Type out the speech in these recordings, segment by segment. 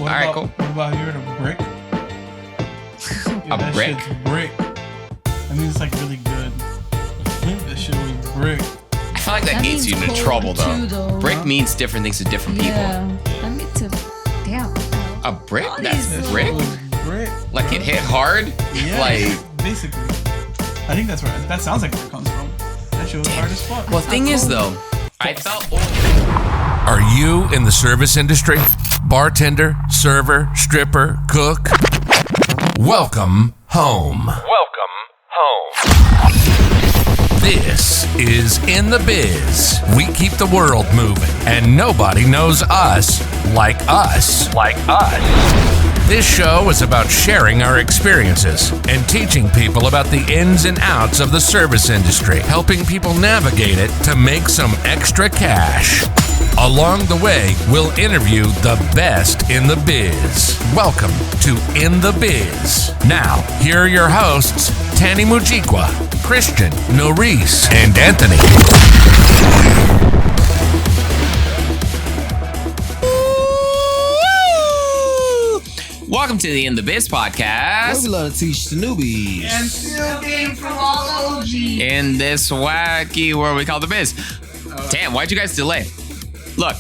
All right, cool. What about you heard a brick? A that brick? Shit's brick. I mean, it's like really good. That shit was brick. I feel like that gets you into trouble, though. Brick means different things to different people. That means to... Damn. A brick? All That's these brick? Brick, Like bro. it hit hard? Yeah, Like... basically. I think that's where... That sounds like where it comes from. That shit was hard as fuck. Well, thing is, though, I felt... Are you in the service industry? Bartender, server, stripper, cook? Welcome home. Welcome home. This is In The Biz. We keep the world moving, and nobody knows us like us. Like us. This show is about sharing our experiences and teaching people about the ins and outs of the service industry, helping people navigate it to make some extra cash. Along the way, we'll interview the best in the biz. Welcome to In The Biz. Now, here are your hosts, Tany Mujikwa, Christian, Noris, and Anthony. Welcome to the In The Biz podcast. We love to teach the newbies. And still game from all OG. In this wacky world we call the biz. Damn, why'd you guys delay? Look,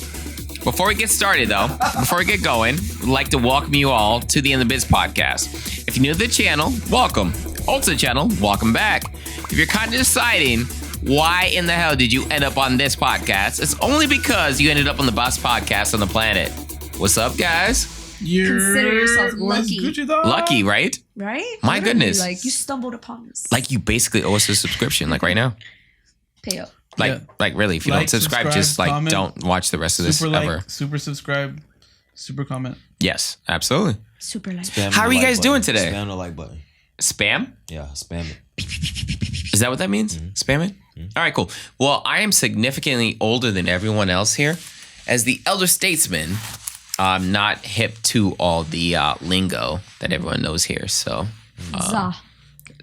before we get started though, before we get going, we'd like to welcome you all to the In The Biz podcast. If you're new to the channel, welcome. Old to the channel, welcome back. If you're kind of deciding why in the hell did you end up on this podcast, it's only because you ended up on the best podcast on the planet. What's up, guys? Consider yourself lucky. Gucci, dog. Lucky, right? Right? My Literally, goodness. Like, you stumbled upon us. Like you basically owe us a subscription, like right now. Pay up. Like really, if you Like, don't subscribe, just like comment, don't watch the rest of this super like, ever. super subscribe, super comment. Yes, absolutely. Super light. Spam How the are you like guys button. doing today? Spam the like button. Spam? Yeah, spam it. Is that what that means? Spam it? All right, cool. Well, I am significantly older than everyone else here. As the elder statesman, I'm not hip to all the lingo that everyone knows here. So, Za.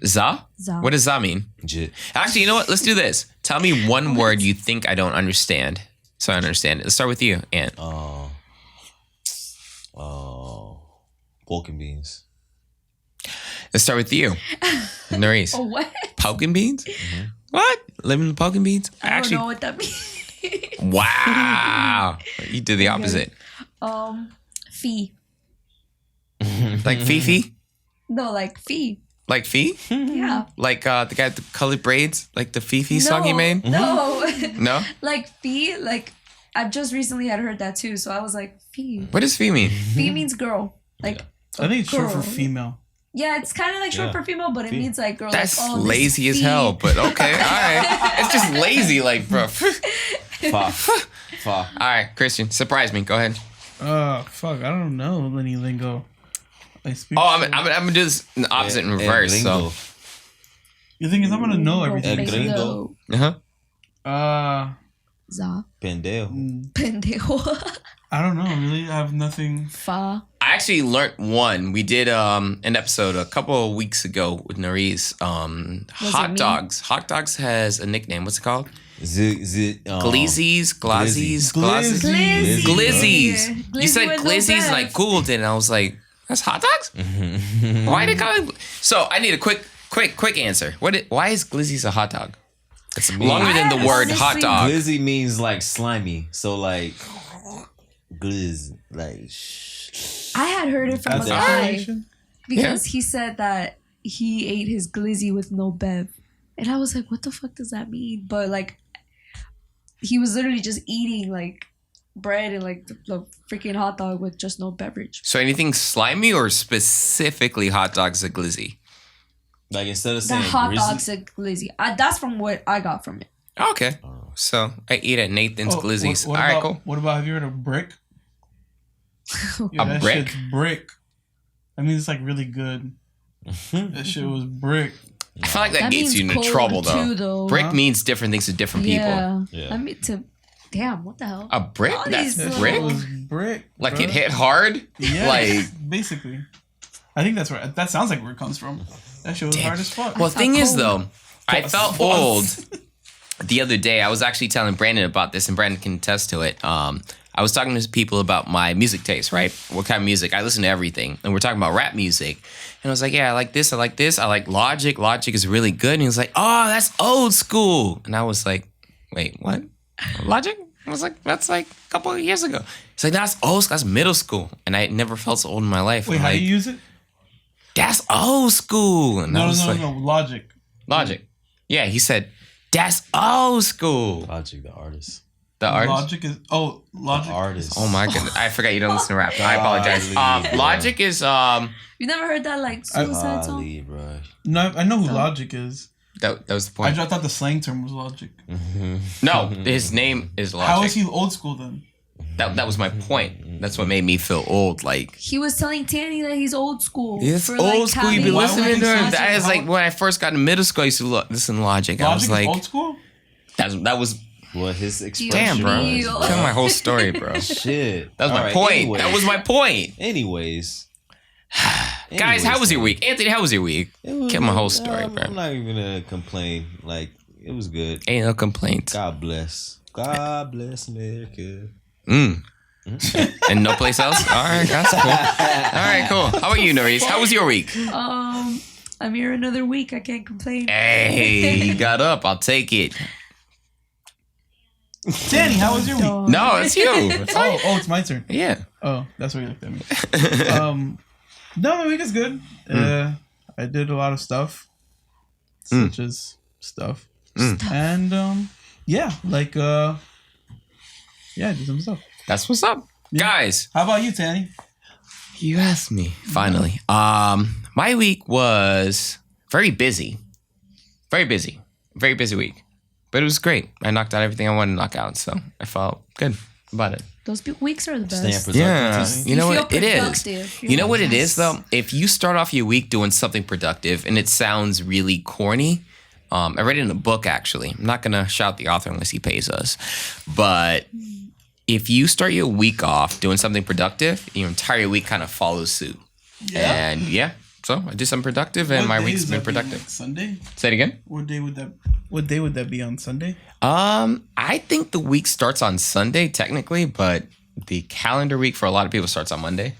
za? Za. What does za mean? Legit. Actually, you know what? Let's do this. Tell me one word you think I don't understand, so I understand it. Let's start with you, Ant. Pork and beans. Let's start with you, Noris. Oh, what? Pork and beans? What? Living in pork and beans? I don't know what that means. Wow. You did the opposite. Fee. Like Fifi? No, like fee. Like Fee? Yeah. Like the guy with the colored braids? Like the Fifi song he made? No. No? Like fee, like I just recently had heard that too, so I was like, fee. What does Fee mean? Fee means girl. Like I think it's short for girl. female. Yeah, it's kind of like short Yeah. for female, but it means like girl. That's like, oh, this lazy as fee. hell, but okay. All right. It's just lazy, like, bro. Fa. All right, Christian, surprise me. Go ahead. Fuck, I don't know any lingo. I speak. Oh, I'm going to do this in the opposite in reverse. So. The thing is, I'm gonna know El everything. gringo. Uh-huh. Za. Pendejo. Pendejo. I don't know. Really, I have nothing. Fa. I actually learned one. We did an episode a couple of weeks ago with Noris. Hot me? dogs. Hot dogs has a nickname. What's it called? Glizzies. Glizzies, glazzies, Glizzy. glazzies. Glizzies. Glizzy You said with no glizzies and I F. Googled it and I was like, that's hot dogs? Why they call it? So I need a quick answer. Why is glizzies a hot dog? It's longer than the I word hot honestly- dog. Glizzy means like slimy. So like glizz, like I had heard it from That's a guy explanation. because he said that he ate his glizzy with no bev, and I was like, "What the fuck does that mean?" But like, he was literally just eating like bread and like the freaking hot dog with just no beverage. So anything slimy or specifically hot dogs a glizzy? like instead of The saying hot grizzly, dog's a glizzy. That's from what I got from it. Okay. So I eat at Nathan's Oh, Glizzies. what All right, about, cool. What about have you heard of brick? Yeah, A that brick? shit's brick. I mean, it's like really good. That shit was brick. I feel like that That gets you means into cold trouble too, though. though. Brick means different things to different people. Yeah. I mean to. Damn, what the hell? A brick? All That's these That little- brick? shit was brick. Like bro. it hit hard? Yeah, Like, basically. I think that's where that sounds like where it comes from. That shit was hard as fuck. well, thing is cold. though, I felt old the other day. I was actually telling Brandon about this, and Brandon can attest to it. I I was talking to people about my music taste, right? What kind of music? I listen to everything. And we're talking about rap music. And I was like, yeah, I like this. I like this. I like Logic. Logic is really good. And he was like, oh, that's old school. And I was like, wait, what? Logic? I was like, that's like a couple of years ago. He's like, that's old school. That's middle school. And I never felt so old in my life. Wait, I'm how like, do you use it? that's old school. And I No, was like, Logic. Logic. Yeah, he said, that's old school. Logic, the artist. The artist? Logic is Logic. The artist. Oh my goodness. I forgot you don't listen to rap. I apologize. Golly, Logic is You never heard that like suicide song? Golly, bro. No, I know who Logic is. that was the I point. thought the slang term was Logic. No, his name is Logic. How is he old school then? That was my point. That's what made me feel old. Like, He was telling Tany that he's old school. it's for, old school. You be having- Why listening would to he him. say That is how- like when I first got in middle school. I used to listen to Logic. I Logic was is like, old school? that was What his expression damn, bro. Real. Tell my whole story, bro. Shit. That was my Alright, point. anyways. That was my point. Anyways. Guys, how was your week? Anthony, how was your week? It was- Get my whole story, bro. I'm not even gonna complain. Like, it was good. Ain't no complaints. God bless. God bless America. And no place else? All right, that's cool. All right, cool. How about you, Noris? How was your week? I'm here another week. I can't complain. Hey, you got up. I'll take it. Danny, how was your week? Dog. No, it's you. It's fine. Oh, it's my turn. Yeah. Oh, that's why you looked at me. No, my week is good. I did a lot of stuff, such as stuff, and yeah, like yeah, I did some stuff. That's what's up. Yeah. Guys, How about you, Tany? you asked me finally. My week was very busy. Very busy. Very busy week. But it was great. I knocked out everything I wanted to knock out, so I felt good about it. Those weeks are the best. Staying productive. Yeah, Tony. you know feel what it is. productive. You know what it is though. If you start off your week doing something productive, and it sounds really corny, I read it in a book actually. I'm not gonna shout the author unless he pays us, but if you start your week off doing something productive, your entire week kind of follows suit. Yeah. And yeah, so I did something productive, and What my day week's is been that being, productive. like, Sunday? Say it again. What day would that be on Sunday? I think the week starts on Sunday technically, but the calendar week for a lot of people starts on Monday,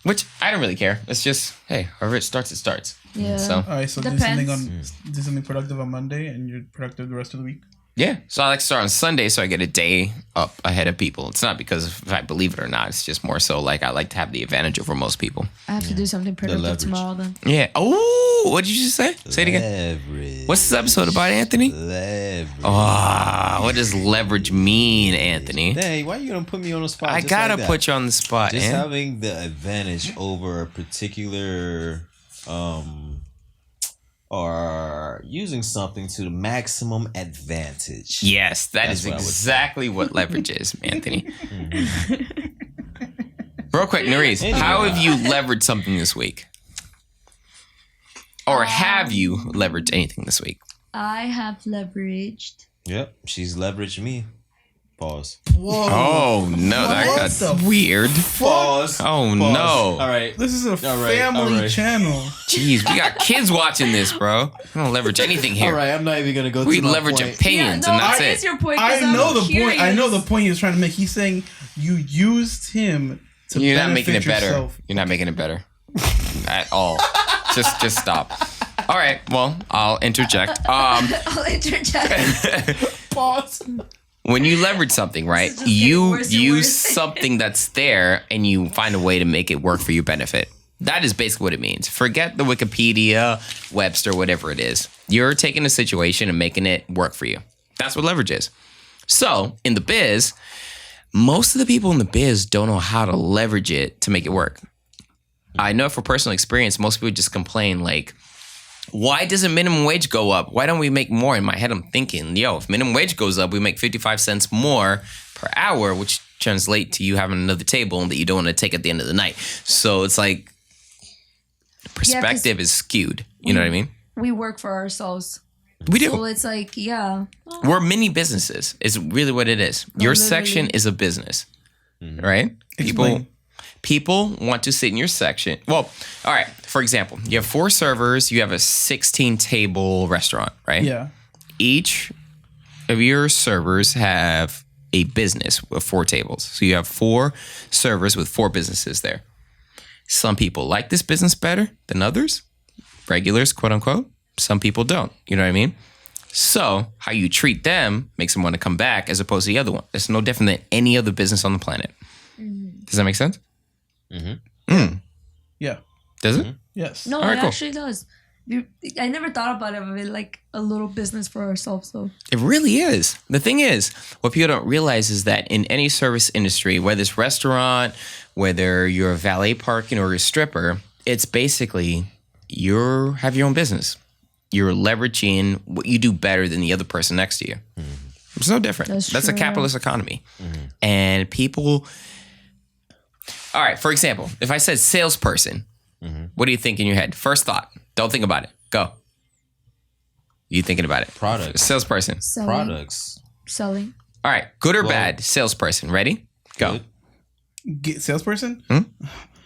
which I don't really care. It's just, hey, however it starts, it starts. Yeah. So All right, so Depends. do something productive on Monday, and you're productive the rest of the week. yeah, so I like to start on Sunday so I get a day up ahead of people. It's not because if I believe it or not. It's just more so like I like to have the advantage over most people. I have to do something productive leverage. tomorrow then. Yeah. Oh, what did you just say? Say it again. Leverage. What's this episode about, Anthony? Leverage. Ah, what does leverage mean, Anthony? Hey, why you gonna put me on the spot? I just gotta like that? put you on the spot, Just Ant. having the advantage over a particular or using something to the maximum advantage. Yes, that That's is what I would say. exactly what leverage is, Anthony. Real quick, Noris, Anyway. how have you leveraged something this week? Or have you leveraged anything this week? I have leveraged. Yep, she's leveraged me. Pause. Whoa! Oh, no, that What got the weird. Pause. Oh, Pause. no. All right. This is a right, family all right. channel. Jeez, we got kids watching this, bro. We don't leverage anything here. All right, I'm not even gonna go We to my leverage point. opinions, no, and that's that is it. your point. I 'cause I'm know the curious. point. I know the point he was trying to make. He's saying you used him to You're not benefit making it better. yourself. You're not making it better at all. Just stop. All right, well, I'll interject. I'll interject. Pause. When you leverage something, right, This is just you getting worse and use worse. something that's there and you find a way to make it work for your benefit. That is basically what it means. Forget the Wikipedia, Webster, whatever it is. You're taking a situation and making it work for you. That's what leverage is. So, in the biz, most of the people in the biz don't know how to leverage it to make it work. I know from personal experience, most people just complain like, why doesn't minimum wage go up? Why don't we make more? In my head, I'm thinking, yo, if minimum wage goes up, we make 55 cents more per hour, which translate to you having another table that you don't want to take at the end of the night. So it's like perspective is skewed. You know what I mean? We work for ourselves. We do. So it's like, yeah. We're mini businesses is really what it is. Your literally. section is a business, right? Explain. People want to sit in your section. Well, all right. For example, you have 4 servers. You have a 16 table restaurant, right? Yeah. Each of your servers have a business with 4 tables. So you have 4 servers with 4 businesses there. Some people like this business better than others, regulars, quote unquote. Some people don't. You know what I mean? So how you treat them makes them want to come back as opposed to the other one. It's no different than any other business on the planet. Does that make sense? Yeah. Does it? Yes. No, All right, it cool. actually does. I never thought about it like a little business for ourselves, though. It really is. The thing is, what people don't realize is that in any service industry, whether it's restaurant, whether you're a valet parking or a stripper, it's basically you have your own business. You're leveraging what you do better than the other person next to you. It's no different. That's a true. capitalist economy. And people... All right, for example, if I said salesperson, what do you think in your head? First thought. Don't think about it. Go. You thinking about it. Products. Salesperson. Selling. Products. Selling. All right, good or Well- bad salesperson. Ready? Go. Good. Salesperson?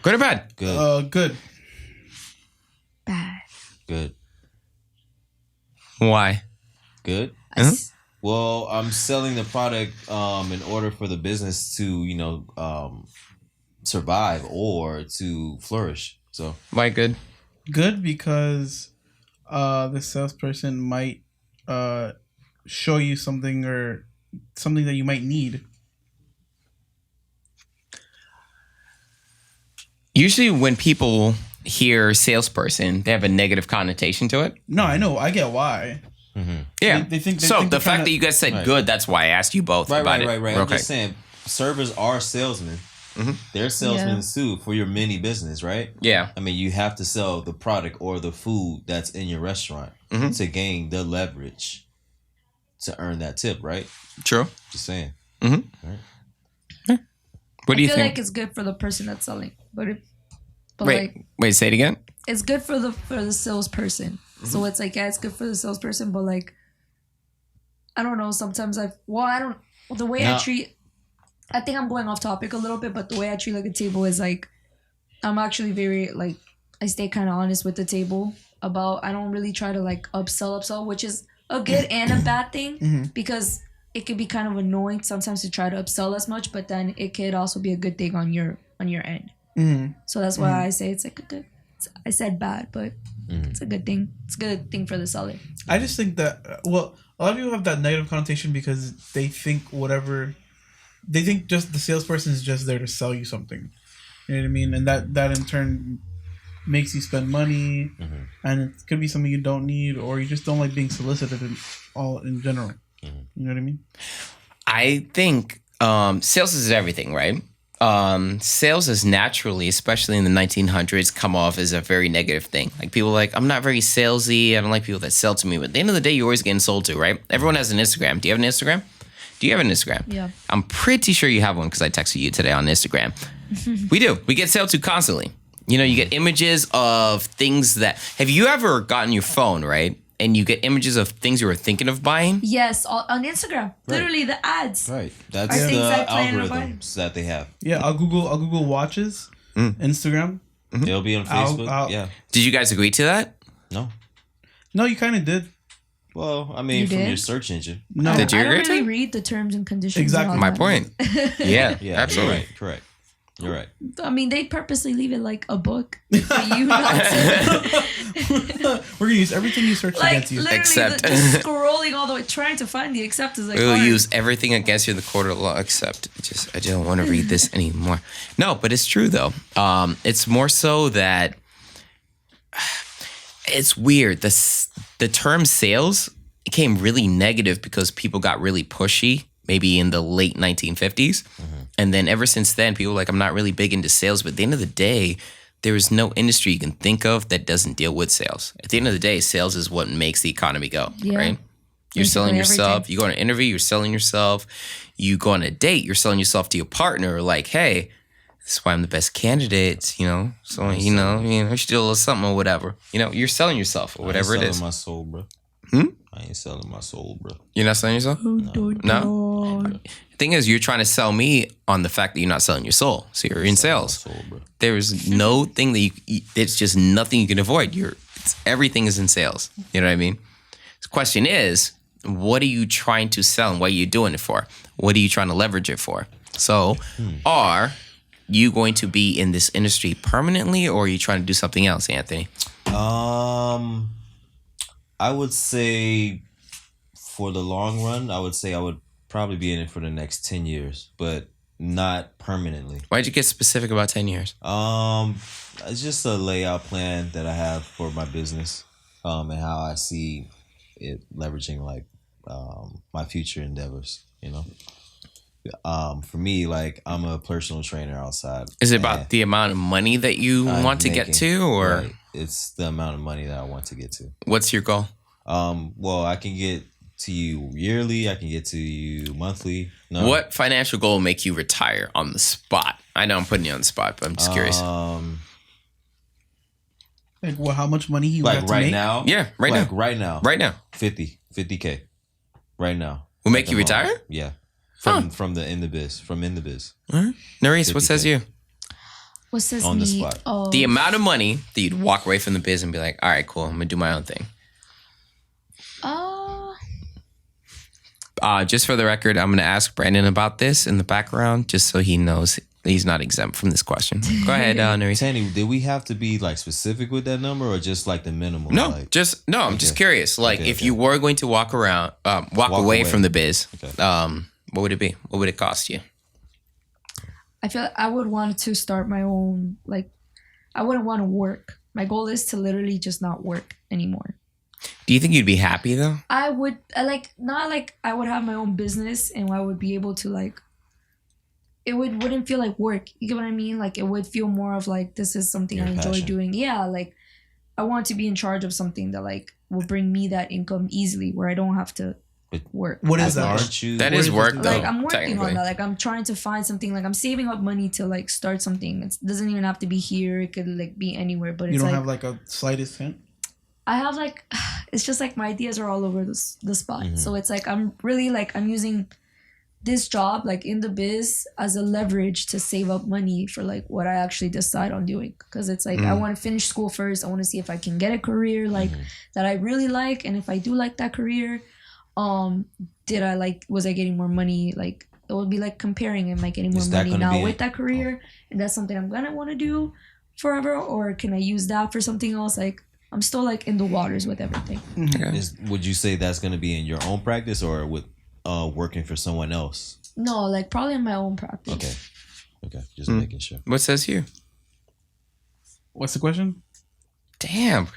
Good or bad? Good. Good. Bad. Good. Why? Good. Well, I'm selling the product in order for the business to, survive or to flourish. So Why good? Good because the salesperson might show you something or something that you might need. Usually when people hear salesperson, they have a negative connotation to it. No, I know. I get why. Yeah. They think so they're the fact tryna- that you guys said Right. good, that's why I asked you both about it. Right. I'm Okay. just saying, servers are salesmen. They're salesmen too for your mini business, right? Yeah. I mean, you have to sell the product or the food that's in your restaurant to gain the leverage to earn that tip, right? True. Just saying. What do you I feel think? like it's good for the person that's selling, but Wait, say it again. it's good for the salesperson. So it's like, yeah, it's good for the salesperson, but like, I don't know. Sometimes I think I'm going off topic a little bit, but the way I treat like a table is like, I'm actually very like, I stay kind of honest with the table about, I don't really try to like upsell, which is a good and a bad thing because it could be kind of annoying sometimes to try to upsell as much, but then it could also be a good thing on your end. So that's why I say it's like a good. I said bad, but it's a good thing. It's a good thing for the seller. I just think that, a lot of people have that negative connotation because they think they think just the salesperson is just there to sell you something. You know what I mean? And that in turn makes you spend money, and it could be something you don't need, or you just don't like being solicited in general. You know what I mean? I think sales is everything, right? Sales is naturally, especially in the 1900s, come off as a very negative thing. Like people are like, I'm not very salesy. I don't like people that sell to me. But at the end of the day, you're always getting sold to, right? Everyone has an Instagram. Do you have an Instagram? Do you have an Instagram? Yeah. I'm pretty sure you have one because I texted you today on Instagram. We do. We get sold to constantly. You know, you get images of things that... Have you ever gotten your phone, right? And you get images of things you were thinking of buying? Yes, on Instagram. Literally the ads. Right. That's I the think I plan to buy. algorithms that they have. Yeah, I'll Google watches, Instagram. They'll be on Facebook. I'll- Yeah. Did you guys agree to that? No. No, you kind of did. Well, I mean, You from did? your search engine. No, Did you I don't agree to really it? read the terms and conditions. Exactly. and My all that. point. Yeah, Yeah, absolutely. You're right. Correct. You're right. I mean, they purposely leave it like a book for you not to. We're gonna use everything you search Like against you. literally, Accept. just scrolling all the way, trying to find the accept is like. We'll hard. use everything against you in the court of law, except I don't want to read this anymore. No, but it's true though. It's more so that it's weird. The term sales became really negative because people got really pushy, maybe in the late 1950s. And then ever since then, people were like, I'm not really big into sales. But at the end of the day, there is no industry you can think of that doesn't deal with sales. At the end of the day, sales is what makes the economy go, Yeah. right? You're selling Basically yourself. everything. You go on an interview, you're selling yourself. You go on a date, you're selling yourself to your partner. Like, hey, this is why I'm the best candidate, you know? So, you know, you should do a little something or whatever. You know, you're selling yourself or whatever I it ain't is. selling my soul, bro. I ain't selling my soul, bro. You're not selling yourself? No? The thing is, you're trying to sell me on the fact that you're not selling your soul. So you're in sales. Soul, bro. There is no thing that it's just nothing you can avoid. Everything is in sales. You know what I mean? The question is, what are you trying to sell and what are you doing it for? What are you trying to leverage it for? So, are you going to be in this industry permanently, or are you trying to do something else, Anthony? I would say for the long run, I would probably be in it for the next 10 years, but not permanently. Why'd you get specific about 10 years? It's just a layout plan that I have for my business, and how I see it leveraging like my future endeavors, you know. For me, like, I'm a personal trainer outside. Is it about the amount of money that you want to get to, or right. It's the amount of money that I want to get to? What's your goal? Well, I can get to you yearly. I can get to you monthly. No. What financial goal will make you retire on the spot? I know I'm putting you on the spot, but I'm just curious. Like, well, how much money you like have to right make? now? Yeah, right now. Right now. Right now. 50K. Right now. Will make you retire? Yeah. From the In The Biz. From In The Biz. All right. Noris, what says you? What says On me? the spot. Oh, The amount of money that you'd walk away from the biz and be like, all right, cool, I'm going to do my own thing. Just for the record, I'm going to ask Brandon about this in the background, just so he knows he's not exempt from this question. Go ahead, Noris. Tany, did we have to be like specific with that number, or just like the minimum? No, like, I'm just curious. Like, if you were going to walk away from the biz, what would it be? What would it cost you? I feel like I would want to start my own, like, I wouldn't want to work. My goal is to literally just not work anymore. Do you think you'd be happy though? I would, not like I would have my own business and I would be able to, like, it wouldn't feel like work. You get what I mean? Like, it would feel more of like, this is something I enjoy doing. Yeah, like, I want to be in charge of something that, like, will bring me that income easily, where I don't have to work. What is that? That is work though. Like, I'm working on technically. that. Like, I'm trying to find something. Like, I'm saving up money to, like, start something. It doesn't even have to be here. It could, like, be anywhere. But You it's don't like, have like a slightest hint? I have, like, it's just like my ideas are all over the spot. Mm-hmm. So it's like I'm really, like, I'm using this job, like, in the biz, as a leverage to save up money for, like, what I actually decide on doing. Because it's like I want to finish school first. I want to see if I can get a career, like, that I really like. And if I do like that career, was I getting more money? Like, it would be like comparing, am I getting more money now with that career? And that's something I'm gonna want to do forever, or can I use that for something else? Like, I'm still, like, in the waters with everything. Okay. Would you say that's going to be in your own practice, or with working for someone else? No, like, probably in my own practice. Okay. Just making sure. What says you? What's the question? Damn.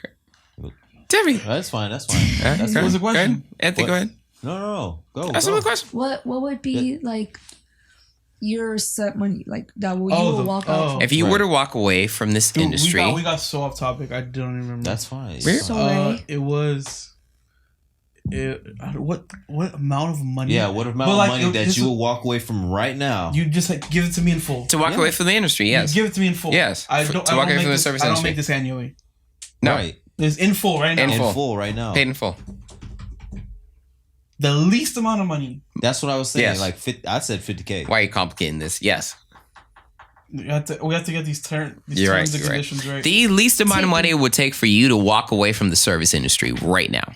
Debbie. That's fine. What was the question? Anthony, go ahead. No. Go. Ask him a question. What would be like your set money, like, that you will walk out? If you were to walk away from this industry, we got so off topic. I don't even remember. That's fine. It was. What amount of money? Yeah, what amount of money that you will walk away from right now? You just, like, give it to me in full. to walk away from the industry, yes. You give it to me in full. Yes. I To don't walk away make from the this, service I don't industry. make this annually. No. Right. It's in full right now. In In full right now. Paid in full. The least amount of money. That's what I was saying. Yes. Like, I said 50K. Why are you complicating this? Yes. We have to get these terms and You're conditions right. The least amount of money it would take for you to walk away from the service industry right now.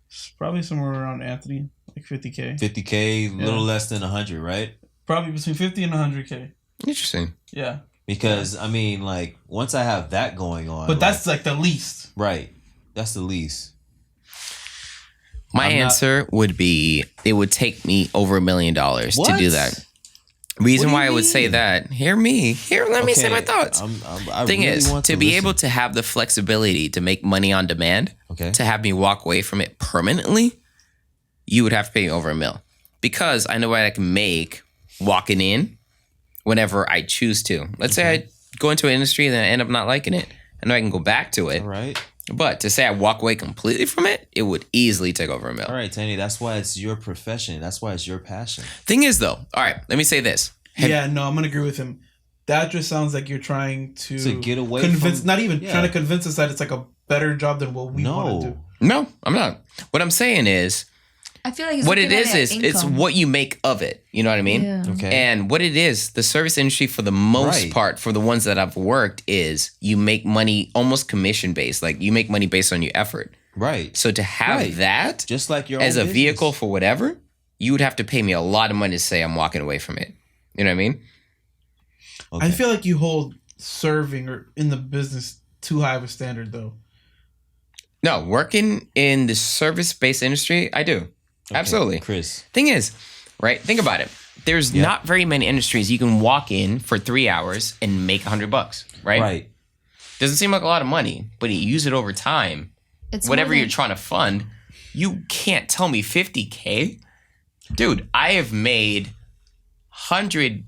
It's probably somewhere around Anthony, like 50K. 50K, a little less than 100, right? Probably between 50 and 100K. Interesting. Yeah. Because, I mean, like, once I have that going on. But that's like the least. Right. That's the least. My answer would be it would take me over $1 million to do that. Reason why I would say that, let me say my thoughts. Thing is, to be able to have the flexibility to make money on demand, to have me walk away from it permanently, you would have to pay me over $1 million. Because I know what I can make walking in whenever I choose to. Let's say I go into an industry and then I end up not liking it. I know I can go back to it. All right. But to say I walk away completely from it, it would easily take over $1 million. All right, Tany, that's why it's your profession. That's why it's your passion. Thing is, though, all right, let me say this. I'm gonna agree with him. That just sounds like you're trying to get away convince, from, not even trying to convince us that it's like a better job than what we want to do. No, I'm not. What I'm saying is, I feel like it's what it is income. it's what you make of it. You know what I mean? Yeah. Okay. And what it is, the service industry for the most part, for the ones that I've worked, is you make money almost commission based. Like, you make money based on your effort. Right. So to have that just like your as own a business. vehicle for whatever, you would have to pay me a lot of money to say I'm walking away from it. You know what I mean? Okay. I feel like you hold serving or in the business too high of a standard, though. No, working in the service-based industry, I do. Okay, Absolutely. Chris. Thing is, right? Think about it. There's not very many industries you can walk in for 3 hours and make $100, right? Right. Doesn't seem like a lot of money, but you use it over time. It's Whatever more you're than- trying to fund, you can't tell me $50K. Dude, I have made $100+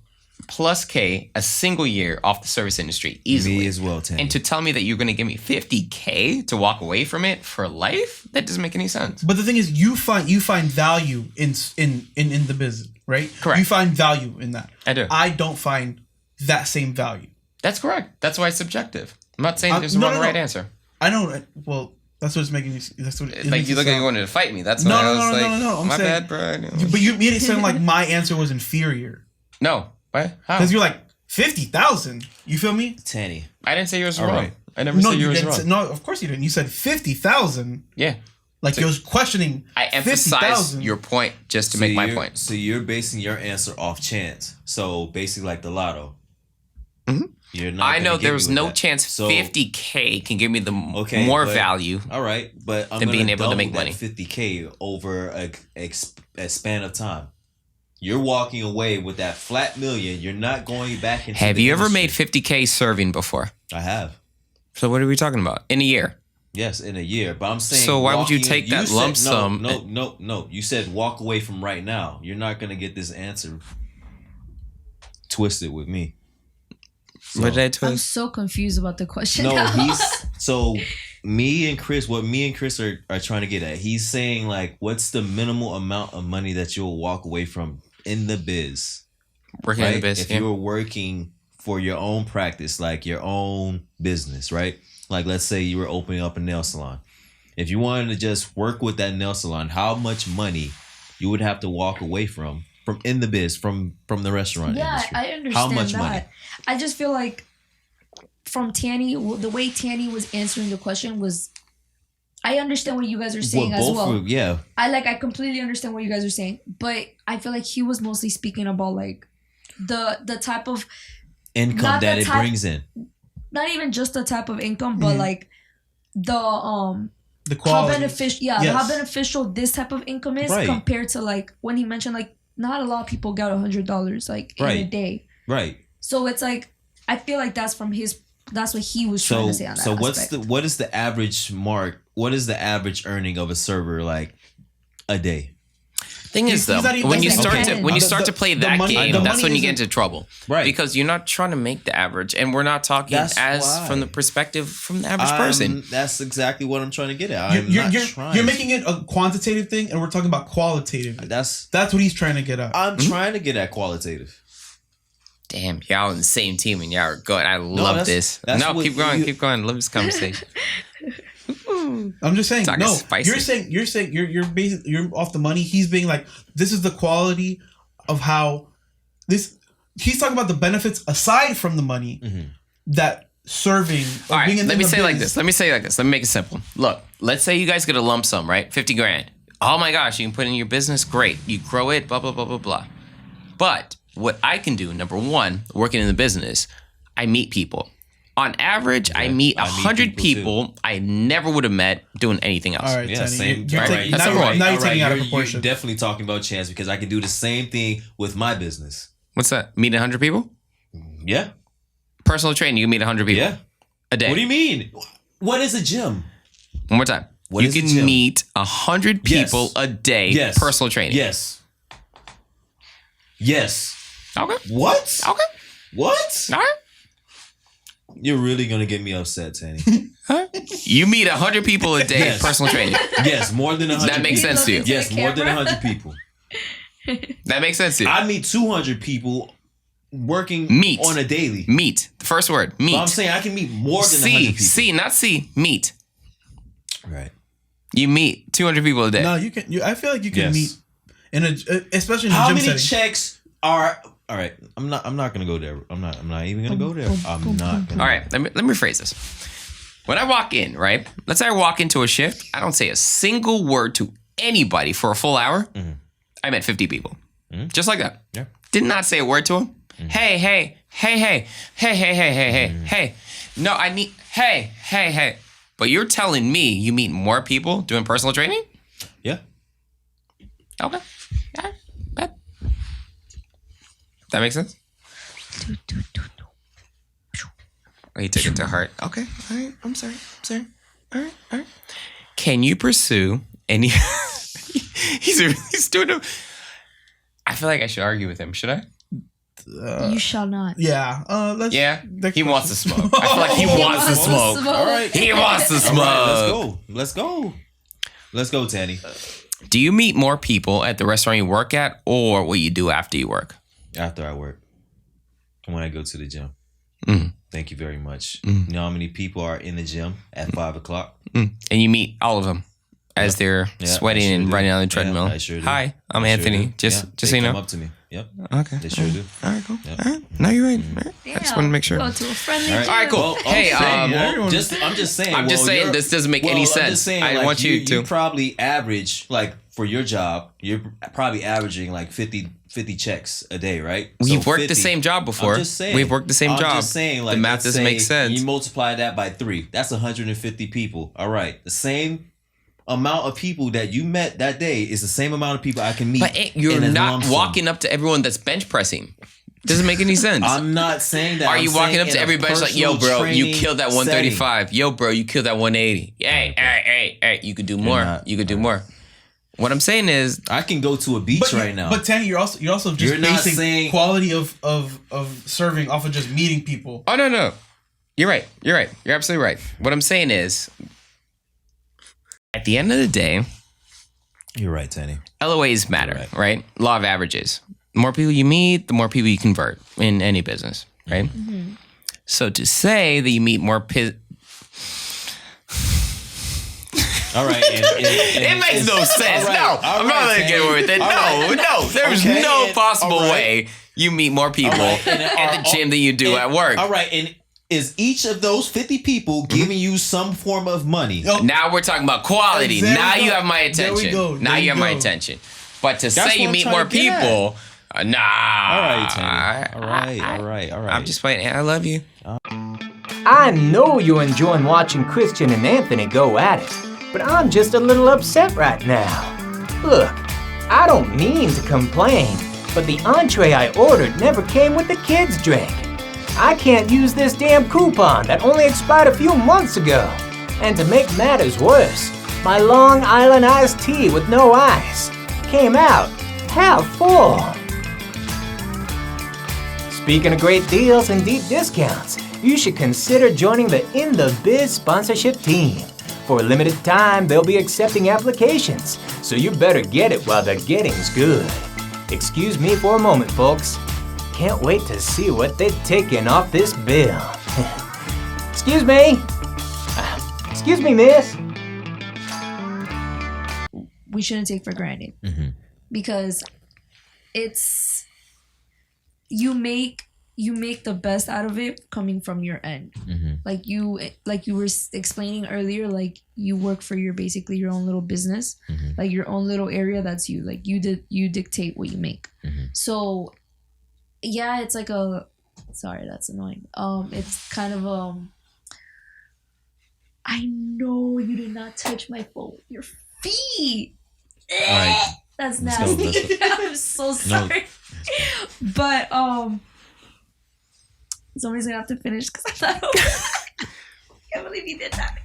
K a single year off the service industry easily. Me as well, Tany. And to tell me that you're going to give me $50K to walk away from it for life, that doesn't make any sense. But the thing is, you find value in the business, right? Correct. You find value in that. I do. I don't find that same value. That's correct. That's why it's subjective. I'm not saying there's a no, wrong no, or right no. answer. I know. Well, that's what's making me. That's what. It Like makes you it look like you sound- wanted to fight me. That's No, why no, I was no, like, no, no, no. I'm my saying- bad, bro. But you made it sound like my answer was inferior No. What? How? because you're like 50,000. You feel me? Tany. I didn't say yours was All wrong. right. I never No, said you yours was didn't. wrong. Say, no, of course you didn't. You said 50,000. Yeah. Like you was questioning. I emphasize 50,000. your point just to make my point. So you're basing your answer off chance. So basically, like the lotto. Mhm. You're not. I gonna know get me there's with no that. chance So, 50K can give me the Okay, more but- value. All right, but I'm than gonna being able to double make that money. 50K over a span of time. You're walking away with that flat million. You're not going back into. Have the you ever industry. made 50K serving before? I have. So what are we talking about? In a year? Yes, in a year. But I'm saying. So why would you walking- take that said- lump sum No. You said walk away from right now. You're not gonna get this answer twisted with me. So- What did I I'm twist? so confused about the question. No, now. he's so me and Chris. What me and Chris are trying to get at. He's saying like, what's the minimal amount of money that you'll walk away from in the biz? Working in Right? the biz. If Yeah. you were working for your own practice, like your own business, right? Like let's say you were opening up a nail salon. If you wanted to just work with that nail salon, how much money you would have to walk away from in the biz, from the restaurant Yeah, industry? I understand How much that. money? I just feel like from Tany, the way Tany was answering the question was, I understand what you guys are saying as well. Yeah. I completely understand what you guys are saying, but I feel like he was mostly speaking about like the type of, Income Not that the it type- brings in. not even just the type of income, but like the The how quality. beneficial Yes. how beneficial this type of income is Right. compared to like when he mentioned like not a lot of people got $100 like in a Right. day. Right. So it's like I feel like that's what he was trying to say on that. So what aspect. is the average mark? What is the average earning of a server like a day? Thing is, He's though, not even- when you that's start okay. to when you The- start the- to play the that money- game, the that's money when you get isn't- into trouble, Right. Because you're not trying to make the average, and we're not talking That's why. from the perspective from the average person. That's exactly what I'm trying to get at. I'm not trying. You're making it a quantitative thing, and we're talking about qualitative. That's That's what he's trying to get at. I'm trying to get at qualitative. Damn, y'all on the same team, and y'all are good. I love that's- this. that's No, what keep going, you- keep going. Love this conversation. I'm just saying. Talking No, spicy. you're saying you're off the money. He's being like, this is the quality of how this. He's talking about the benefits aside from the money that serving. All right, let me say it like biz- this. Let me make it simple. Look, let's say you guys get a lump sum, right? 50 grand. Oh my gosh, you can put it in your business. Great. You grow it, blah, blah, blah, blah, blah. But what I can do, number one, working in the business, I meet people. On average, I meet I meet 100 people, people I never would have met doing anything else. All right, Yeah, Tany, same. you're All taking- right, That's now number you're, one. now you're All right, taking it out of you're proportion. definitely talking about chance because I can do the same thing with my business. What's that? Meet 100 people? Yeah. Personal training, you can meet 100 people Yeah. a day. What do you mean? What is a gym? One more time. What you is a can gym? meet 100 people Yes. a day, Yes. personal training. Yes. Yes. Okay. What? Okay. What? All right. You're really gonna get me upset, Tany. Huh? You meet 100 people a day, Yes. personal training. Yes, more than 100. That makes people. sense to you. Looking Yes, the more than camera. 100 people. That makes sense to you. I meet 200 people working Meet. on a daily. Meet. The first word. Meet. But I'm saying I can meet more than 100 people. C, not C. Meet. Right. You meet 200 people a day. No, you can. I feel like you can Yes. meet in a, especially in a How gym many setting. checks are? All right. I'm not gonna go there. I'm not even gonna go there. I'm not gonna. All right. Let me rephrase this. When I walk in, right? Let's say I walk into a shift. I don't say a single word to anybody for a full hour. I met 50 people. Just like that. Yeah. Did not say a word to them. Hey. No, I need, hey. But you're telling me you meet more people doing personal training? Yeah. Okay. Yeah. That makes sense? Oh, he took it to heart. Okay. All right. I'm sorry. All right. Can you pursue any... he's doing it. I feel like I should argue with him. Should I? You shall not. Yeah. Let's. Yeah. next He question. wants to smoke. I feel like he wants to smoke. All right. He wants to smoke. All right, let's go, Tany. Do you meet more people at the restaurant you work at or what you do after you work? After I work. When I go to the gym. Thank you very much. You know how many people are in the gym at 5 o'clock? And you meet all of them as they're sweating and running on the treadmill. I sure do. Hi, I'm Anthony. Just so you know. Come up to me. Yep. Okay. They sure do. All right, cool. Yep. All right. No, you're right. All right. I just want to make sure. Go to a friendly All right. gym. All right, cool. Well, Hey, I'm just saying. I'm just saying this doesn't make any sense. I'm just saying, I like, want you to. You probably average, like, for your job, you're probably averaging like 50 checks a day, right? We've So worked the 50. same job before. I'm just saying. We've worked the same job. I'm just saying, like, the math let's doesn't make say sense. You multiply that by 3. That's 150 people. All right. The same amount of people that you met that day is the same amount of people I can meet. But you're in a lump not sum. walking up to everyone that's bench pressing. Doesn't make any sense. I'm not saying that. Are I'm you walking saying up to in a everybody like, yo, personal bro, you training killed that 135. Yo, bro, you killed that 180. Hey, you could do more. not. You could do more. What I'm saying is, I can go to a beach right now. But Tany, you're also just You're not basing saying- quality of serving off of just meeting people. oh, no. You're right. You're absolutely right. What I'm saying is, at the end of the day, You're right, Tany. LOAs matter, right? Law of averages. The more people you meet, the more people you convert in any business, right? So to say that you meet more All right. it makes no sense. No, I'm not going to get away with it. No, there's no possible way you meet more people at the gym than you do at work. All right. And is each of those 50 people giving you some form of money? Now we're talking about quality. There we Now go. you have my There we attention. go. Now There you you have my go. attention. But to That's say you what I'm meet trying more to get at. people, nah. All right, Tany. All right. I'm just waiting. I love you. I know you're enjoying watching Christian and Anthony go at it, but I'm just a little upset right now. Look, I don't mean to complain, but the entree I ordered never came with the kids' drink. I can't use this damn coupon that only expired a few months ago. And to make matters worse, my Long Island iced tea with no ice came out half full. Speaking of great deals and deep discounts, you should consider joining the In The Biz sponsorship team. For a limited time, they'll be accepting applications, so you better get it while the getting's good. Excuse me for a moment, folks. Can't wait to see what they're taking off this bill. Excuse me. Excuse me, miss. We shouldn't take for granted because it's you make the best out of it coming from your end. Like you were explaining earlier, like you work for your basically your own little business, like your own little area. That's you. Like you dictate what you make. So yeah, it's like sorry, that's annoying. It's kind of I know you did not touch my phone with your feet. All right. That's Let's go, nasty. let's I'm so sorry. But somebody's gonna have to finish because I thought I can't believe you did that.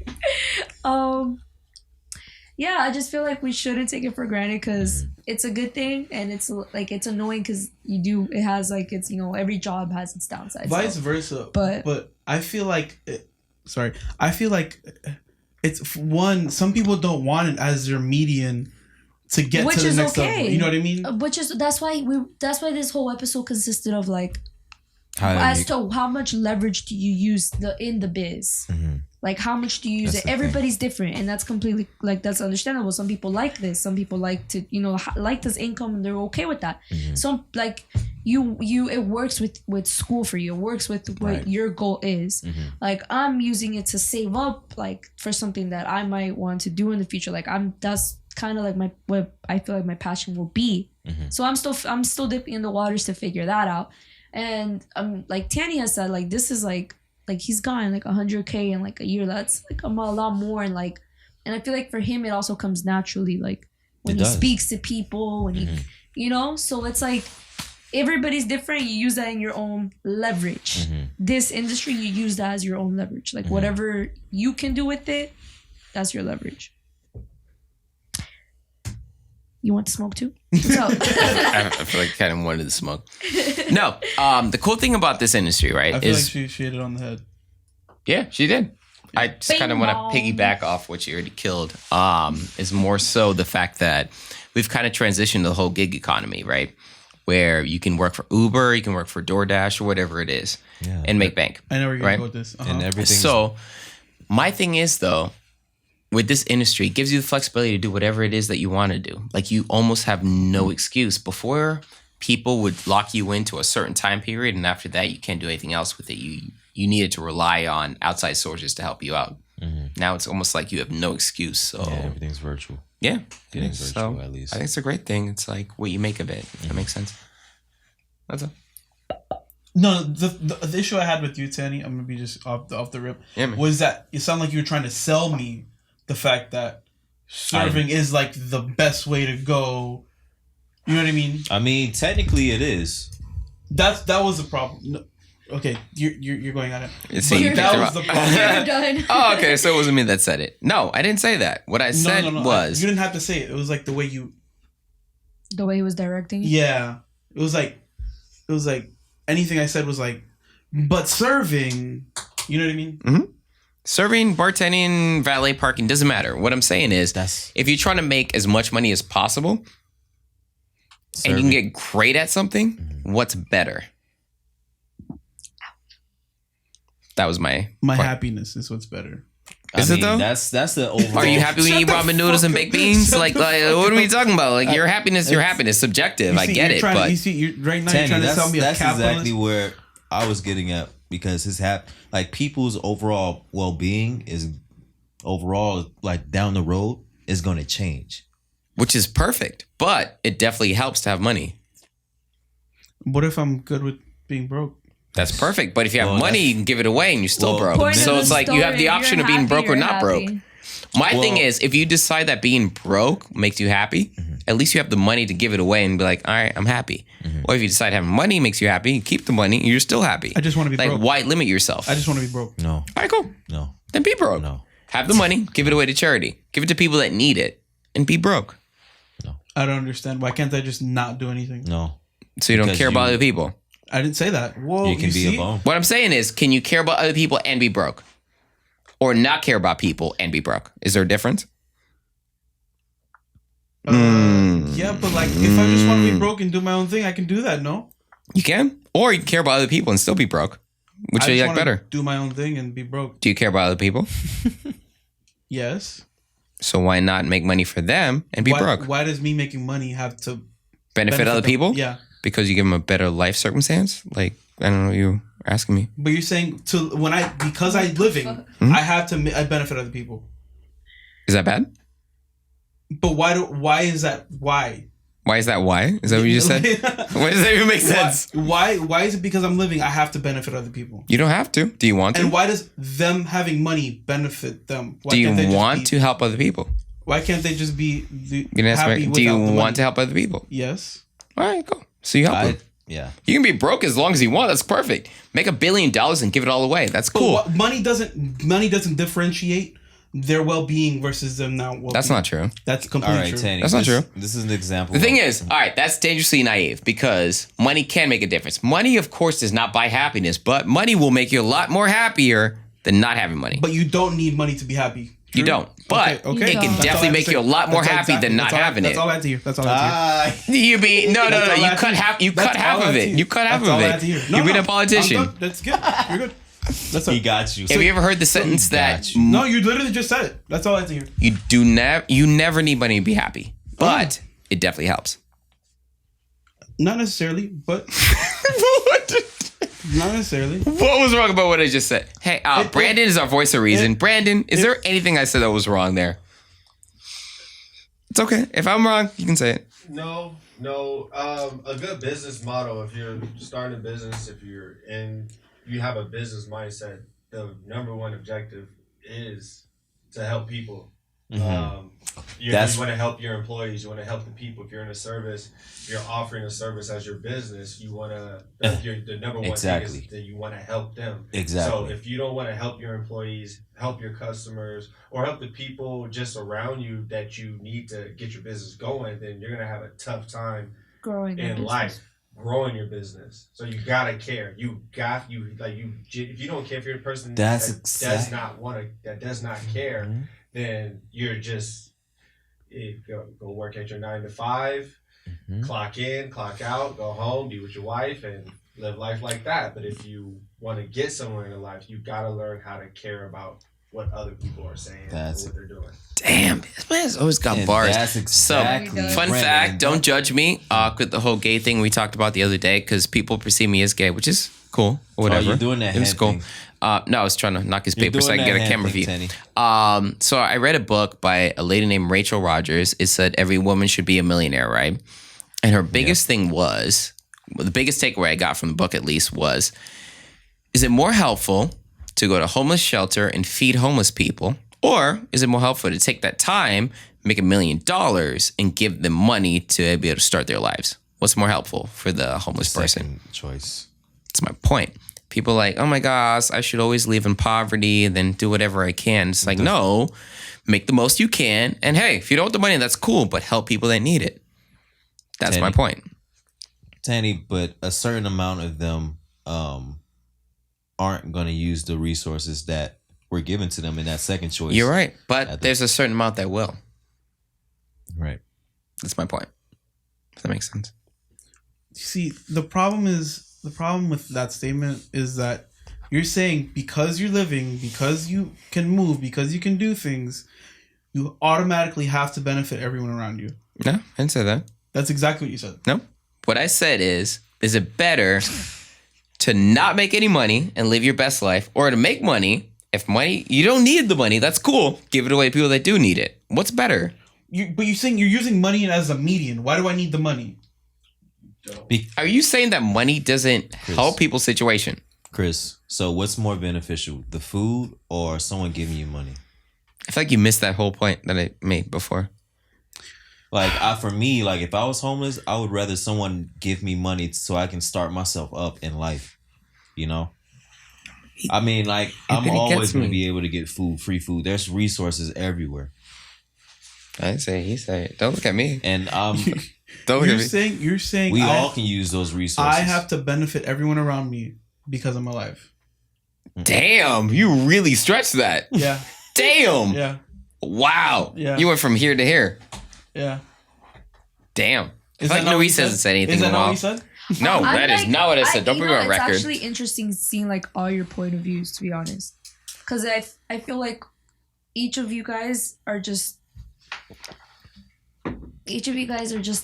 Yeah, I just feel like we shouldn't take it for granted because it's a good thing, and it's like it's annoying because it has like it's every job has its downsides. Vice versa. But I feel like it's one. Some people don't want it as their median to get which to the is next okay. level. You know what I mean? That's why this whole episode consisted of like to how much leverage do you use in the biz. Like how much do you use it? Everybody's different, and that's completely like that's understandable. Some people like this. Some people like to like this income, and they're okay with that. Some like it works with school for you. It works with what your goal is. Like I'm using it to save up like for something that I might want to do in the future. Like that's kind of like what I feel like my passion will be. So I'm still dipping in the waters to figure that out. And like Tany has said, like this is like he's gotten like 100K in like a year. That's like a lot more. And like, and I feel like for him, it also comes naturally. Like when he speaks to people, when he, you know, so it's like everybody's different. You use that in your own leverage. This industry, you use that as your own leverage. Like whatever you can do with it, that's your leverage. You want to smoke too? What's up? I feel like I kind of wanted to smoke. No, the cool thing about this industry, right, I feel is like she hit it on the head. Yeah, she did. I just kind of want to piggyback off what you already killed. Is more so the fact that we've kind of transitioned the whole gig economy, right? Where you can work for Uber, you can work for DoorDash or whatever it is, and make bank. I know where you're going to go with this. And everything. So my thing is though, with this industry, it gives you the flexibility to do whatever it is that you want to do. Like you almost have no excuse. Before, people would lock you into a certain time period, and after that, you can't do anything else with it. You needed to rely on outside sources to help you out. Now it's almost like you have no excuse. So everything's virtual. Yeah, Everything's virtual, at least. I think it's a great thing. It's like what you make of it. That makes sense. That's it. No, the issue I had with you, Tany, I'm gonna be just off the rip, was that it sounded like you were trying to sell me the fact that serving is like the best way to go. You know what I mean? I mean, technically it is. That was the problem. No, okay, you're going on it. See, that was the problem. You're done. Oh, okay. So it wasn't me that said it. No, I didn't say that. What I said was you didn't have to say it. It was like the way you. The way he was directing. Yeah, it was like anything I said was like, but serving. You know what I mean? Serving, bartending, valet parking, doesn't matter. What I'm saying is, if you're trying to make as much money as possible, and you can get great at something, what's better? That was my point. Happiness is what's better. Is it though? That's the overall. Are you happy when you eat ramen noodles and baked beans? Like, what are we talking about? Like, your happiness, subjective. I get it, but right now you're trying to sell me a capitalist. That's exactly where I was getting at, because people's overall well-being is overall like down the road is going to change, which is perfect. But it definitely helps to have money. What if I'm good with being broke? That's perfect. But if you have money, you can give it away and you're still broke. So it's like you have the option of being broke or not broke. My thing is, if you decide that being broke makes you happy, at least you have the money to give it away and be like, all right, I'm happy. Or if you decide having money makes you happy, keep the money and you're still happy. I just want to be broke. Why limit yourself? I just want to be broke. No. All right, cool. No. Then be broke. No. Have the money, give it away to charity. Give it to people that need it and be broke. No. I don't understand. Why can't I just not do anything? No. So you don't care about other people? I didn't say that. Whoa, you can be a bum. What I'm saying is, can you care about other people and be broke? Or not care about people and be broke? Is there a difference? Yeah, but like if I just want to be broke and do my own thing, I can do that, no? You can? Or you can care about other people and still be broke. Which do you like better? Do my own thing and be broke. Do you care about other people? Yes. So why not make money for them and be broke? Why does me making money have to benefit other people? Yeah. Because you give them a better life circumstance? Like, I don't know what you're asking me. But you're saying because I'm living, I have to I benefit other people. Is that bad? But why is that? Why? Why is that why? Is that what you just said? Why does that even make sense? Why is it because I'm living, I have to benefit other people? You don't have to. Do you want to? And why does them having money benefit them? Why do you want to help other people? Why can't they just be happy? Do you want to help other people? Yes. All right, cool. So you help them. Yeah. You can be broke as long as you want. That's perfect. Make $1 billion and give it all away. That's cool. But money doesn't differentiate their well-being versus them not well-being. That's not true. That's completely true. Tany, that's not true. This is an example. The thing is, all right, that's dangerously naive because money can make a difference. Money, of course, does not buy happiness, but money will make you a lot more happier than not having money. But you don't need money to be happy. You don't. But okay. it can definitely make you a lot more happy than not having it. That's all I had to hear. That's all I had to hear. You be no. You cut half. You cut half of it. You cut half of it. You've been a politician. That's good. You're good. He got you. Have you ever heard the sentence that? No, you literally just said it. That's all I had to hear. You never need money to be happy, but it definitely helps. Not necessarily, but Not necessarily. What was wrong about what I just said? Hey, Brandon is our voice of reason. Brandon, is there anything I said that was wrong there? It's okay. If I'm wrong, you can say it. No. A good business model, if you're starting a business, you have a business mindset, the number one objective is to help people. Mm-hmm. You want to help your employees, you want to help the people. If you're in a service, if you're offering a service as your business, you want to, the number one thing is that you want to help them. Exactly. So if you don't want to help your employees, help your customers, or help the people just around you that you need to get your business going, then you're going to have a tough time growing in life. Growing your business, so you gotta care. If you don't care, if you're a person that does not care, mm-hmm. then you're just go work at your 9 to 5, mm-hmm. clock in, clock out, go home, be with your wife, and live life like that. But if you want to get somewhere in life, you gotta learn how to care about what other people are saying and what they're doing. Damn, this man's always got bars. That's exactly so, fun fact, don't judge me with the whole gay thing we talked about the other day, because people perceive me as gay, which is cool, or whatever. Oh, you're doing that. It was cool. No, I was trying to knock his paper so I can get a camera view. So I read a book by a lady named Rachel Rogers. It said every woman should be a millionaire, right? And her biggest thing was, the biggest takeaway I got from the book at least was, is it more helpful to go to homeless shelter and feed homeless people? Or is it more helpful to take that time, make $1 million, and give them money to be able to start their lives? What's more helpful for the homeless person? Choice. That's my point. People are like, oh my gosh, I should always live in poverty and then do whatever I can. It's like, no, make the most you can. And hey, if you don't want the money, that's cool, but help people that need it. That's my point. Tany, but a certain amount of them aren't going to use the resources that were given to them in that second choice. You're right, but there's a certain amount that will. Right. That's my point. If that makes sense. See, the problem with that statement is that you're saying because you're living, because you can move, because you can do things, you automatically have to benefit everyone around you. No, I didn't say that. That's exactly what you said. No. What I said is it better to not make any money and live your best life, or to make money? If money, you don't need the money, that's cool. Give it away to people that do need it. What's better? But you're saying you're using money as a median. Why do I need the money? Are you saying that money doesn't help people's situation? Chris, so what's more beneficial, the food or someone giving you money? I feel like you missed that whole point that I made before. Like, for me, like if I was homeless, I would rather someone give me money so I can start myself up in life, you know? I mean, like, I'm always going to be able to get free food. There's resources everywhere. I say, he said, don't look at me. And don't look at me. You're saying we all can use those resources. I have to benefit everyone around me because I'm alive. Damn, you really stretched that. Yeah. Damn. Yeah. Wow. Yeah. You went from here to here. Yeah. Damn. It's like Noris hasn't said anything in a while. Is that not what he said? No, that is not what I said. Don't put me on record. It's actually interesting seeing like all your point of views, to be honest, because I feel like each of you guys are just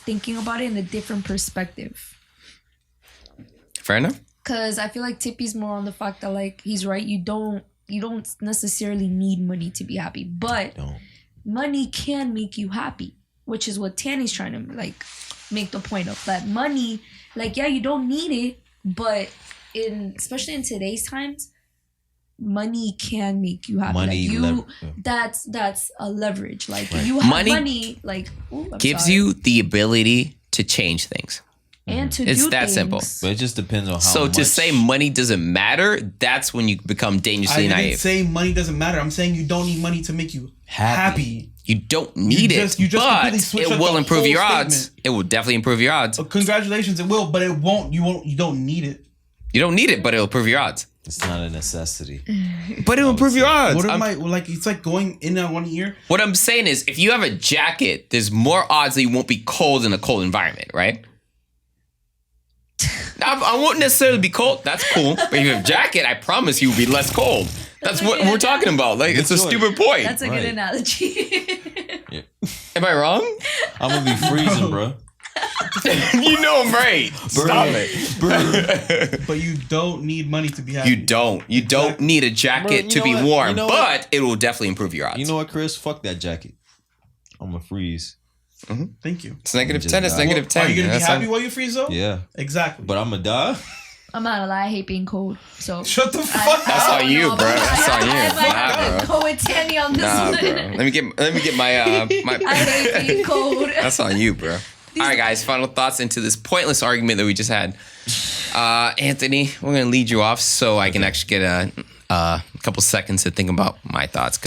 thinking about it in a different perspective. Fair enough. Because I feel like Tippy's more on the fact that like he's right. You don't necessarily need money to be happy, but money can make you happy, which is what Tany's trying to like make the point of. That money, like, yeah, you don't need it, but especially in today's times, money can make you happy. That's a leverage. Like you have money like gives you the ability to change things. And to it's do that things. simple. But it just depends on how So much. To say money doesn't matter, that's when you become dangerously naive. I didn't say money doesn't matter. I'm saying you don't need money to make you happy. You don't need it, but it will improve your odds. It will definitely improve your odds. Congratulations, it will, but it won't. You don't need it. You don't need it, but it'll improve your odds. It's not a necessity. But it'll improve your odds. What am I like? It's like going in on one ear. What I'm saying is, if you have a jacket, there's more odds that you won't be cold in a cold environment, right? I won't necessarily be cold. That's cool. But if you have a jacket, I promise you will be less cold. That's what we're talking about. Like, it's a stupid point. That's a good analogy. Am I wrong? I'm gonna be freezing, bro. You know I'm right. Stop it. But you don't need money to be happy. You don't. You don't need a jacket to be warm, but it will definitely improve your odds. You know what, Chris? Fuck that jacket. I'm gonna freeze. Thank you. It's negative 10. It's negative 10. Are you gonna be happy while you freeze though? Yeah. Exactly. But I'm gonna die. I'm not gonna lie, I hate being cold. So Shut the fuck That's up. on you, bro. That's on you. I Nah, bro. go with Tany on this Nah, one. bro. Let me get my my. I hate being cold. That's on you, bro. All right, guys. Final thoughts into this pointless argument that we just had. Anthony, we're gonna lead you off so I can actually get a couple seconds to think about my thoughts.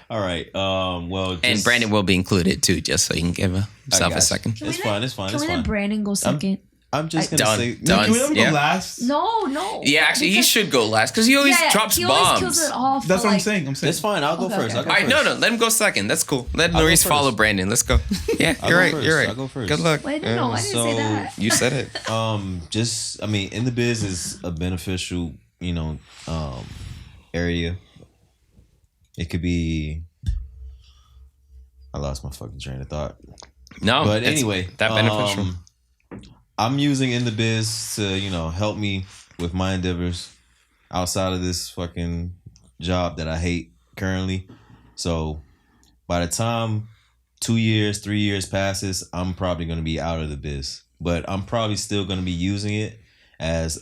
All right. Well, And Brandon will be included too, just so you can give himself a second. It's fine. It's fine. Can It's we let fine. Brandon go second? I'm just gonna Done. say. Done. Can we let him Yeah. go last? No. Yeah, actually, he should go last because he always drops he bombs. always kills it off. That's for, what I'm like, saying. It's fine. I'll go Okay, first. okay. I'll go All right, first. no, let him go second. That's cool. Let I'll go Noris first. follow Brandon. Let's go. Yeah, I'll you're go right. first. You're right. I'll go first. Good luck. Wait, no, I didn't So- say that. You said it. I mean, In The Biz is a beneficial, area. It could be. I lost my fucking train of thought. No, But it's anyway, that beneficial. I'm using In The Biz to, help me with my endeavors outside of this fucking job that I hate currently. So by the time 2 years, 3 years passes, I'm probably going to be out of the biz. But I'm probably still going to be using it as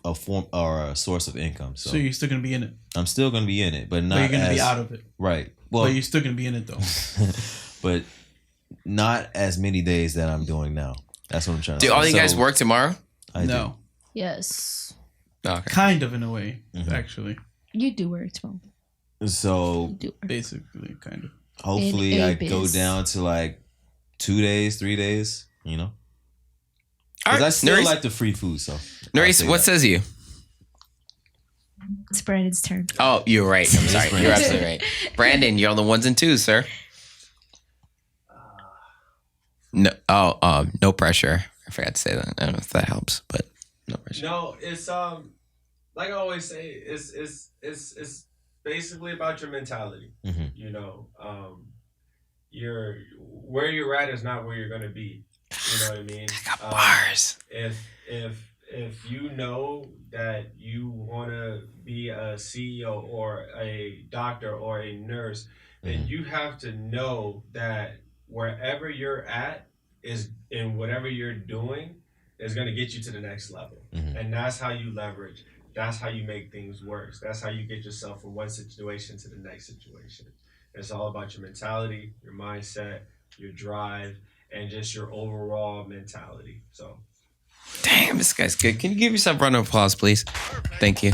a form or a source of income. So, So you're still gonna be in it. I'm still going to be in it, but not But you're gonna as, be out of it. Right. Well, But you're still gonna be in it though. but not as many days that I'm doing now. That's what I'm trying to Do say. all you guys So, work tomorrow? I do. No. Yes, Oh, okay. Kind of in a way, Mhm. actually. you do work tomorrow. So You do work. Basically, kind of. hopefully In I a go biz. down to like 2 days, 3 days, All Because right, I still Noris, like the free food, so. I'll Noris, say what that. says you? It's Brandon's turn. Oh, you're right. I'm sorry. Brandon. You're absolutely right. Brandon, you're on the ones and twos, sir. No. Oh, no pressure. I forgot to say that. I don't know if that helps, but no pressure. No, it's like I always say, it's basically about your mentality. Mhm. Your where you're at is not where you're gonna be. You know what I mean? I got bars. If you know that you want to be a CEO or a doctor or a nurse, then you have to know that wherever you're at is in whatever you're doing is going to get you to the next level. Mhm. And that's how you leverage. That's how you make things worse. That's how you get yourself from one situation to the next situation. It's all about your mentality, your mindset, your drive, and just your overall mentality. So Damn, this guy's good. Can you give yourself a round of applause, please? Thank you.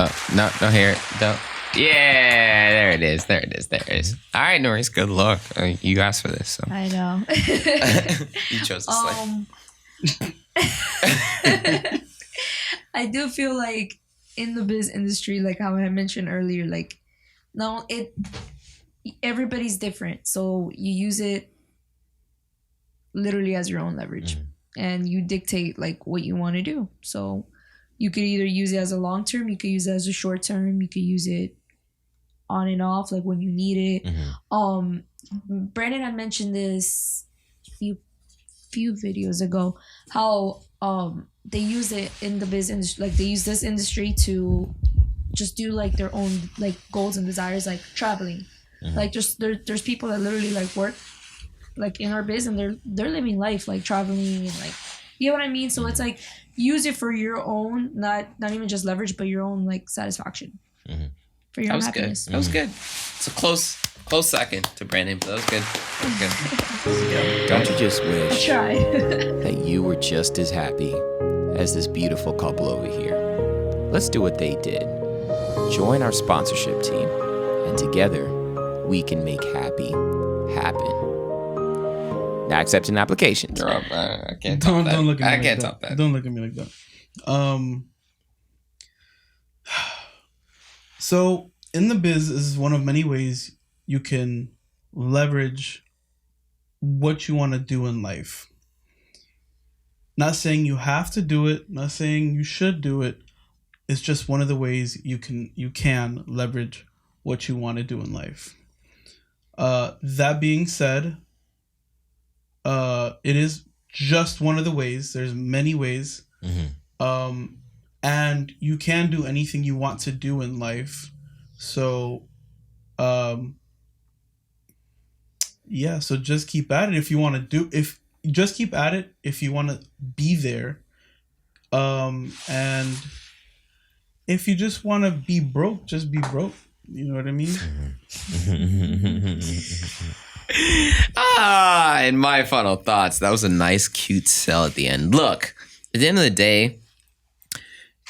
Oh, no, here. No. Yeah, there it is. There it is. There it is. All right, Noris, good luck. You asked for this, so I know. you chose this life. I do feel like in the biz industry, like how I mentioned earlier, like no, everybody's different, so you use it literally as your own leverage, and you dictate like what you want to do. So you could either use it as a long term, you could use it as a short term, you could use it on and off, like when you need it. Brandon had mentioned this few videos ago, how they use it in the biz industry, like they use this industry to just do like their own like goals and desires, like traveling. Like there's people that literally like work like in our biz and they're living life like traveling and like, you know what I mean? So it's like use it for your own, not even just leverage, but your own like satisfaction for your That own was happiness. good. That was good. It's a close second to Brandon, but that was good. That was good. Don't you just wish Try. that you were just as happy as this beautiful couple over here? Let's do what they did. Join our sponsorship team, and together we can make happy happen. Now accepting applications. You're up. I can't top Don't that. look at me I like can't that. top that. Don't look at me like that. So in the biz is one of many ways you can leverage what you want to do in life. Not saying you have to do it, not saying you should do it. It's just one of the ways you can leverage what you want to do in life. That being said, it is just one of the ways. There's many ways. And you can do anything you want to do in life. So, yeah, so just keep at it if you want to just keep at it if you want to be there. And if you just want to be broke, just be broke. You know what I mean? And my final thoughts. That was a nice, cute sell at the end. Look, at the end of the day,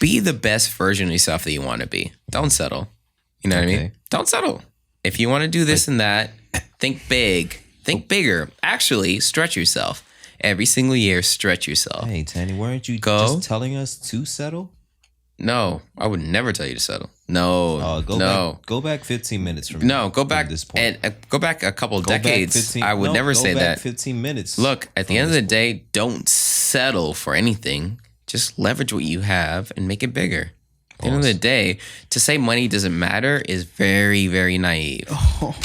be the best version of yourself that you want to be. Don't settle. You know what I mean? Don't settle. If you want to do this and that, think big. Think bigger. Actually, stretch yourself. Every single year, stretch yourself. Hey, Tany, weren't you just telling us to settle? No, I would never tell you to settle. No, Go back 15 minutes from No, go back this point. And go back a couple decades. I would never say that. 15 minutes. Look, at the end of the day, don't settle for anything. Just leverage what you have and make it bigger. At the end of the day, to say money doesn't matter is very, very naive. Oh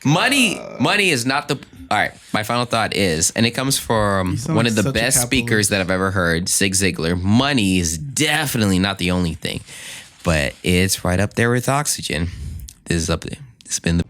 money is not the... All right, my final thought is, and it comes from one of the best speakers that I've ever heard, Zig Ziglar. Money is definitely not the only thing, but it's right up there with oxygen. This has been the